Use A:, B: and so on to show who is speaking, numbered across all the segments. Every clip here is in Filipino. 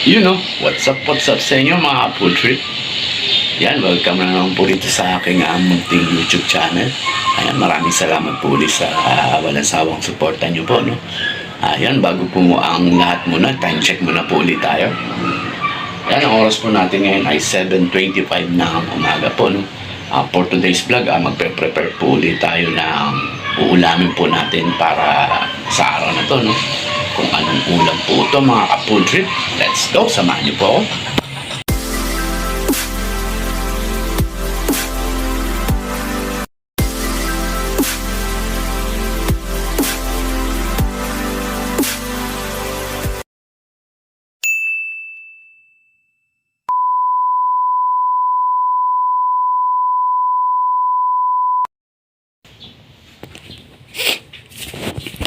A: What's up sa inyo mga Apple Trip. Yan, welcome na naman po dito sa aking munting YouTube channel. Ayan, maraming salamat po ulit sa walang sawang suporta nyo po, no? Ayan, bago po ang lahat muna, time check muna po ulit tayo. Ayan, ang oras po natin ngayon ay 7:25 ng umaga po, no? For today's vlog, magpe-prepare po ulit tayo ng uulamin po natin para sa araw na to, no? Kung anong ulam po ito mga Apple Trip. Let's go, samahan niyo po ako.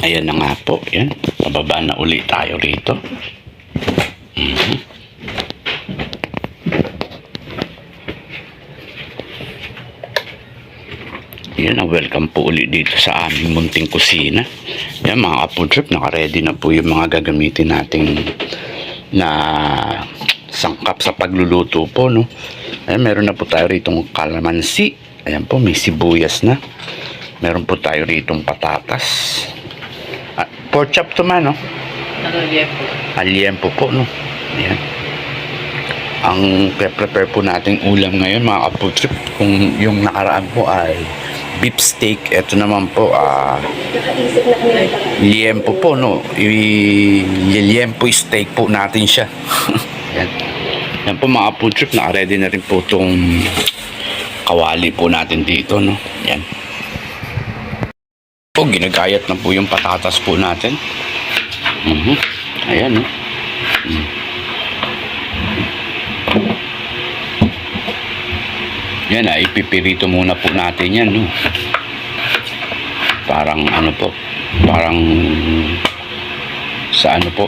A: Ayan na nga po, yan. Pababa na ulit tayo rito. Yan, welcome po ulit dito sa aming munting kusina. Yan mga Apple Trip, naka-ready na po yung mga gagamitin nating na sangkap sa pagluluto po, no? Ayan, meron na po tayo ritong kalamansi. Ayan po, may sibuyas na. Meron po tayo ritong patatas. Pork chop to man, no?
B: Liempo.
A: Liempo po, no? Ayan. Ang prepare po nating ulam ngayon, mga Apple Trip, kung yung nakaraan po ay beef steak, ito naman po, liempo po, no? Liempo steak po natin siya. Ayan. Yan po, mga Apple Trip, naka-ready na rin po itong kawali po natin dito, no? Yan. Po, ginagayat na po yung patatas po natin. Ayan, no? Yan, ipipirito muna po natin yan, no? Parang ano po, parang sa ano po,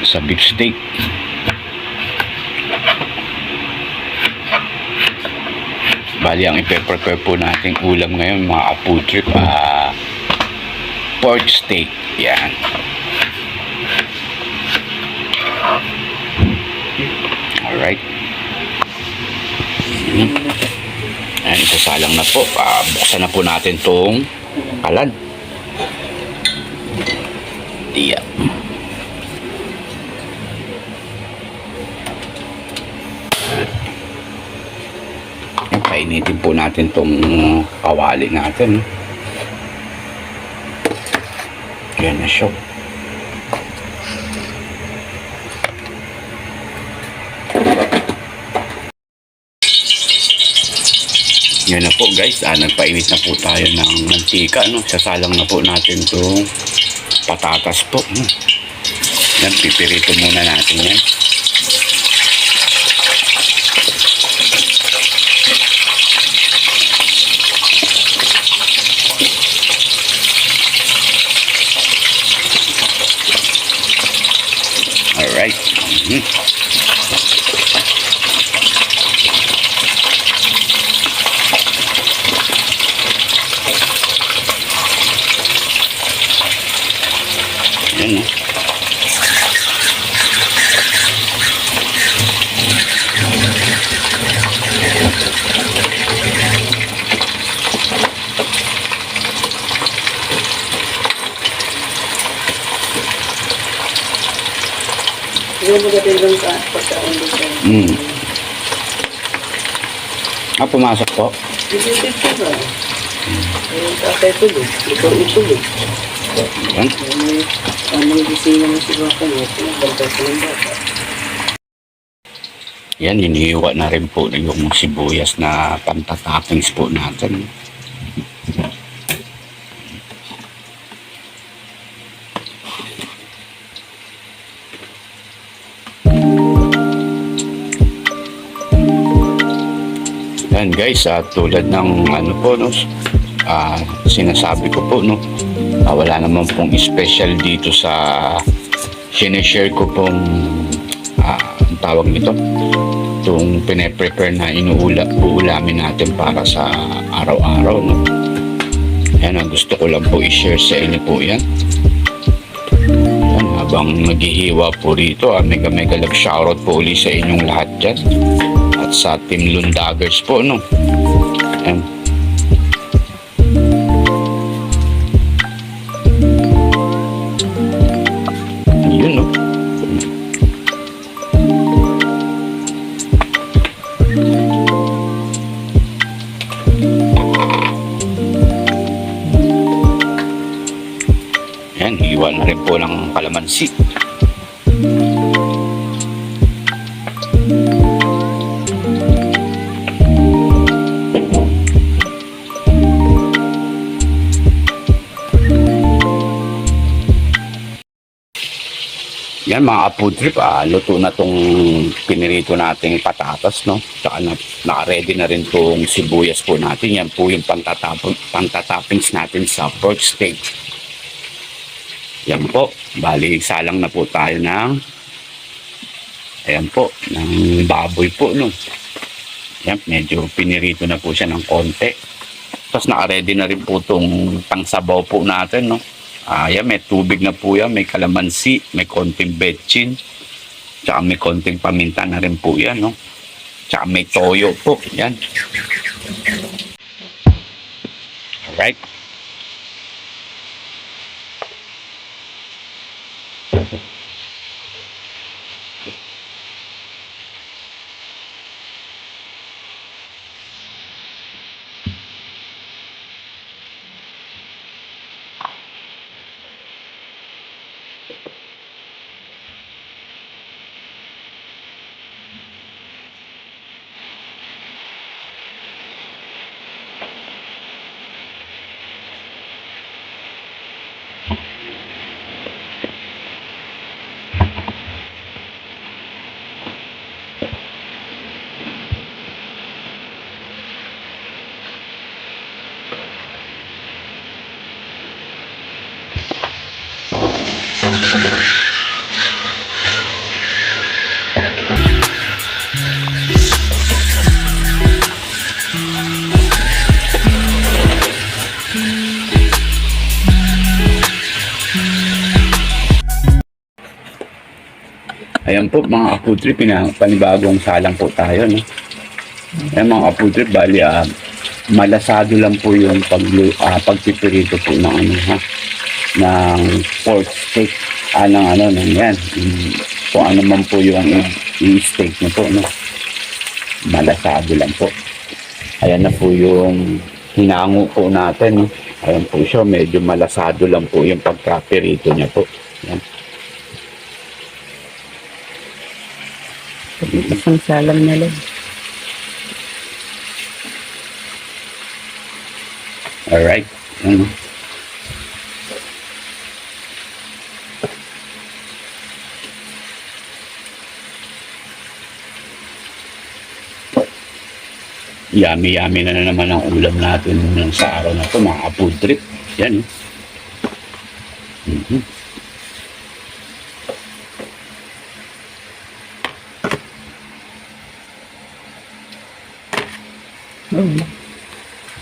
A: sa beef steak. Bali, ang ipe-prepare po nating ulam ngayon, mga Apple Trip, pork steak. Yan. Alright. Ayan, isasalang na po. Buksan na po natin tong kalan. Diyan. Painitin po natin tong kawali natin. Yan na siya. Yan na po guys, nagpainit na po tayo ng mantika, no? Sasalang na po natin tong patatas po, no? Yan, pipirito muna natin yan. Alright. Ayan, no?
B: Yung magating lang ka pagkaon dito.
A: Pumasok po.
B: Isisip ko ba? Yung tatay tulog. Ikaw itulog.
A: Ayan.
B: Anong gising naman si baka mo? Pinagbalta ko ng bata.
A: Yan, hinihiwa na rin po yung sibuyas na pantatoppings po natin. Yan guys, tulad ng ano po, no, sinasabi ko po, no, wala naman pong special dito sa sinishare ko pong ang tawag nito, itong pine-prepare na uulamin natin para sa araw-araw, no. Yan, ang gusto ko lang po i-share sa inyo po yan. Yan, habang naghihiwa po rito, mega mega love shoutout po ulit sa inyong lahat dyan. At sa Team Lundagers po, no? Ayan. Yun, no? Ayan, hiwa na rin po ng kalamansi. Yan mga Apo Trip, luto na tong pinirito nating patatas, no? Tsaka naka-ready na rin tong sibuyas po natin. Yan po yung pantatoppings natin sa pork steak. Yan po, bali salang na po tayo ng ayan po, ng baboy po, no? Yan, medyo pinirito na po siya ng konti. Tapos naka-ready na rin po tong pangsabaw po natin, no? Yan, may tubig na po yan, may kalamansi, may konting betchin, tsaka may konting paminta na rin po yan, no? Tsaka may toyo po, yan. Alright. Ayan po mga Apo Trip, panibagong salang po tayo, no? Ayan mga Apo Trip, bali malasado lang po yung pagpipirito po ng ano, ha? Ng pork steak, ng yan. Kung ano man po yung i-steak nyo po, no? Malasado lang po. Ayan na po yung hinango po natin, no? Ayan po siya, medyo malasado lang po yung pagkapirito niya po. Ayan.
B: Isang salang na lang.
A: Alright. Ano? Yummy na naman ang ulam natin sa araw na ito, mga food trip. Yan.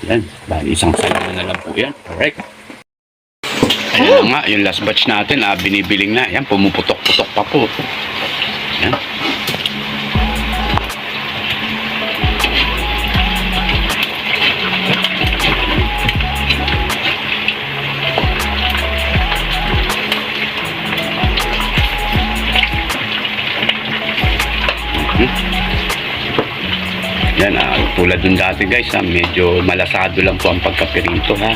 A: Yan, bali isang salang na lang po yan. Alright. Ayan nga, yung last batch natin, binibiling na. Yan, pumuputok-putok pa po. Yan. Yan, tulad dun dati guys, medyo malasado lang po ang pagkapirito, ha.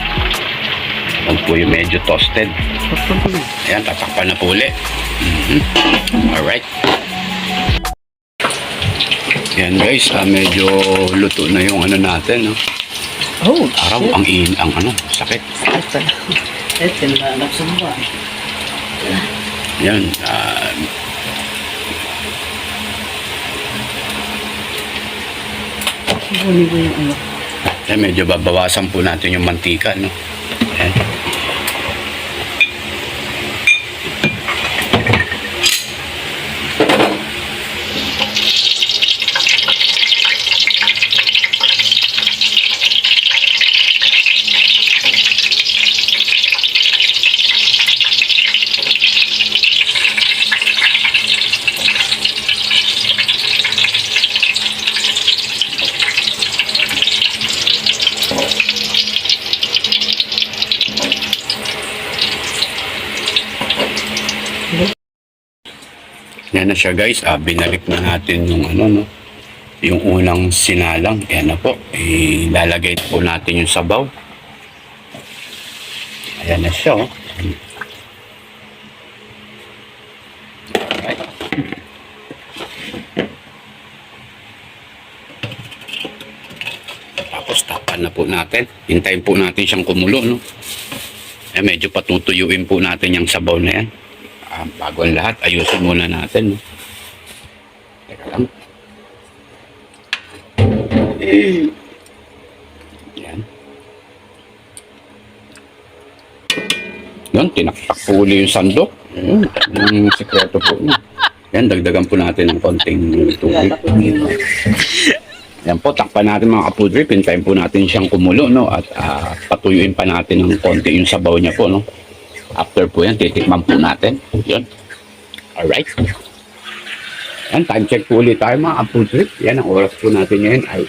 A: Huwag po yung medyo toasted. Ayan, tatakpan na po ulit. Alright. Yan guys, medyo luto na yung ano natin, no.
B: Oh,
A: araw, ang sakit.
B: Ito na nagsumba.
A: Yan,
B: Kunin ko yung ano.
A: medyo babawasan po natin yung mantika, no. Ayan. Yan na siya guys, binalik na natin yung ano no, yung unang sinalang. Yan na po, ilalagay po natin yung sabaw. Ayan na siya oh. Tapos tapan na po natin. Hintayin po natin siyang kumulo no. Medyo patutuyuin po natin yung sabaw na yan. Bago ang lahat, ayusin muna natin. No? Teka lang. Yan. Yan, tinaktak po uli yung sandok. Yan, yung sekreto po. Yan, dagdagan po natin ng konting tubig. Yan po, takpan natin mga kapudrip. Hintayin po natin siyang kumulo, no? At patuyuin pa natin ng konti yung sabaw niya po, no? After po yan, titikman po natin. Yan. Alright. Yan, time check po ulit tayo mga kapudrip. Yan, ang oras po natin ngayon ay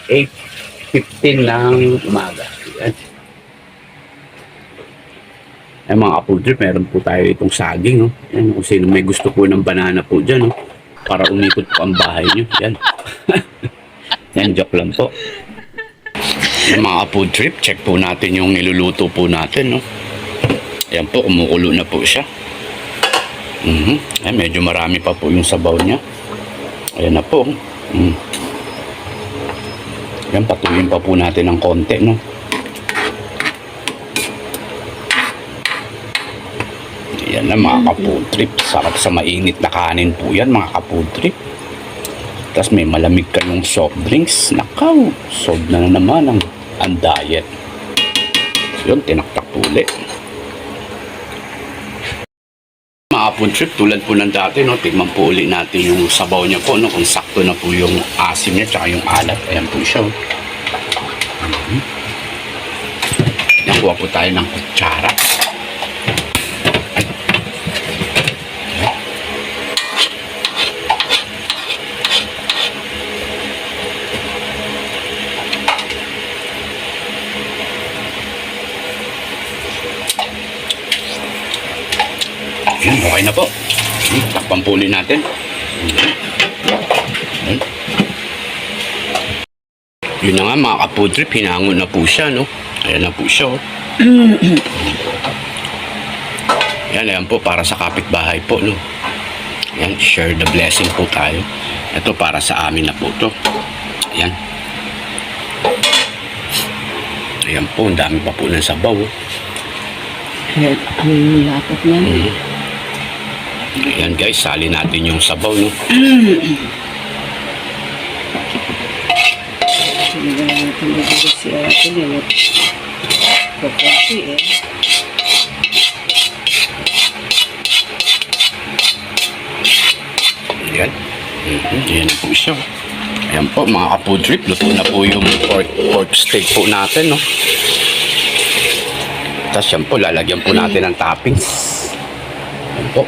A: 8:15 ng umaga. Yan. Yan mga kapudrip, meron po tayo itong saging, no? Yan, kung sino may gusto po ng banana po dyan, no? Para umikot po ang bahay nyo. Yan. Yan, joke lang po. Yan mga kapudrip, check po natin yung niluluto po natin, no? Ayan po, kumukulo na po siya. Ayan, medyo marami pa po yung sabaw niya. Ayan na po. Ayan, patuloyin pa po natin ng konti, no? Ayan na mga kapudrip. Sarap sa mainit na kanin po yan mga kapudrip. Tapos may malamig kayong soft drinks. Nakaw, solve na naman ang diet. So yun, tinaktak po ulit. Mga kapudrip, tulad po ng dati, no, tignan po ulit natin yung sabaw niya po, no, kung sakto na po yung asim niya tsaka yung alat. Ayan po siya. Yan, kuha po tayo ng kutsara. Yan, okay na po. Takpan po ulit natin. Yun na nga mga kapudrip, hinangon na po siya, no? Ayan na po siya, oh. Ayan po, para sa kapitbahay po, no? Ayan, share the blessing po tayo. Ito para sa amin na po to. Ayan. Ayan po, ang dami pa po ng sabaw, oh.
B: Ang lapot niyan.
A: Ayan guys, sali natin yung sabaw, no?
B: Hindi na natin nagigit si Ate Lilith. Pagkasi eh.
A: Ayan. Ayan po siya. Ayan po mga kapudrip, luto na po yung pork steak po natin, no? Tapos yan po, lalagyan po natin ng toppings. Ayan po.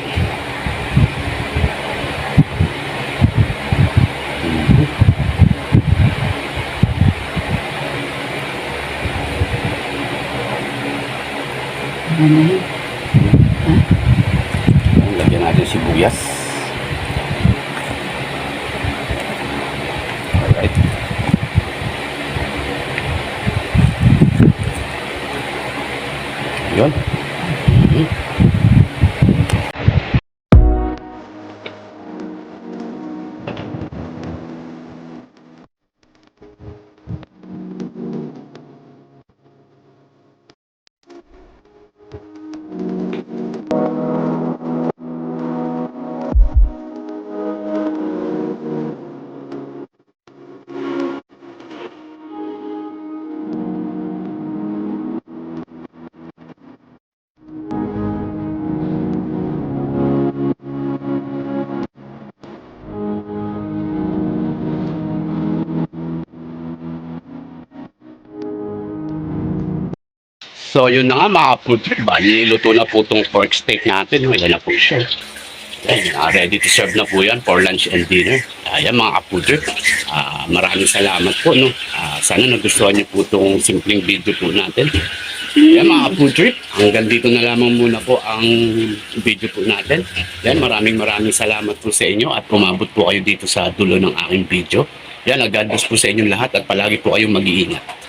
B: Ano na yun?
A: Lagyan natin sibuyas. Alright. Yun. So yun na nga mga kapudrip, bali luto na po itong pork steak natin. Ayan na po siya. Ayan, ready to serve na po yan for lunch and dinner. Ayan mga kapudrip, maraming salamat po. No? Sana nagustuhan niyo po itong simpleng video po natin.
C: Yan mga food trip, hanggang dito na lamang muna po ang video po natin. Yan, maraming salamat po sa inyo at kumabot po kayo dito sa dulo ng aking video. Yan, God bless po sa inyong lahat at palagi po kayong mag-iingat.